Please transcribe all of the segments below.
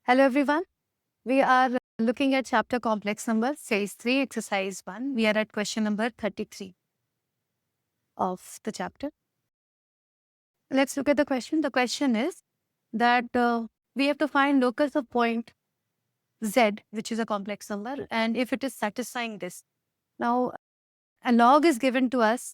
Hello everyone. We are looking at chapter complex number, phase 3, exercise 1. We are at question number 33 of the chapter. Let's look at the question. The question is that we have to find locus of point z, which is a complex number, and if it is satisfying this. Now, a log is given to us.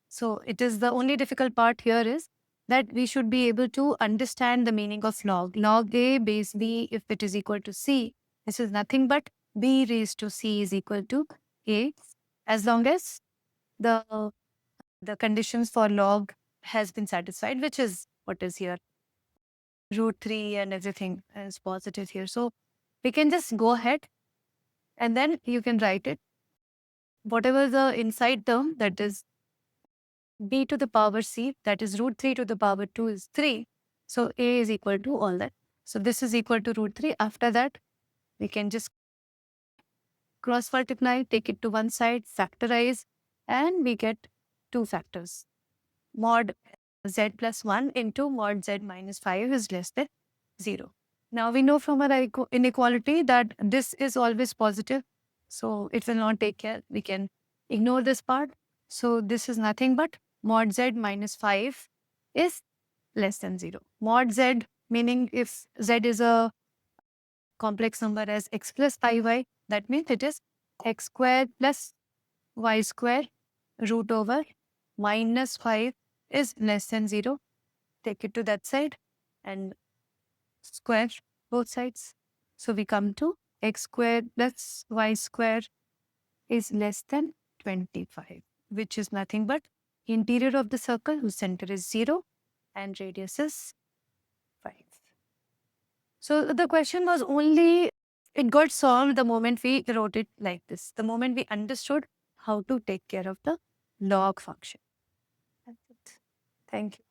So, it is the only difficult part here is that we should be able to understand the meaning of log. Log A base B, if it is equal to C, this is nothing but B raised to C is equal to A, as long as the conditions for log has been satisfied, which is what is here. Root 3 and everything is positive here. So, we can just go ahead and then you can write it. Whatever the inside term, that is b to the power c, that is root 3 to the power 2 is 3. So a is equal to all that. So this is equal to root 3. After that, we can just cross multiply, take it to one side, factorize, and we get two factors. Mod z plus 1 into mod z minus 5 is less than 0. Now we know from our inequality that this is always positive. So it will not take care. We can ignore this part. So this is nothing but mod z minus 5 is less than 0. Mod z meaning if z is a complex number as x plus pi y, that means it is x squared plus y squared root over minus 5 is less than 0. Take it to that side and square both sides. So we come to x squared plus y squared is less than 25, which is nothing but interior of the circle whose center is 0 and radius is 5. So the question was only, it got solved the moment we wrote it like this, the moment we understood how to take care of the log function. That's it. Thank you.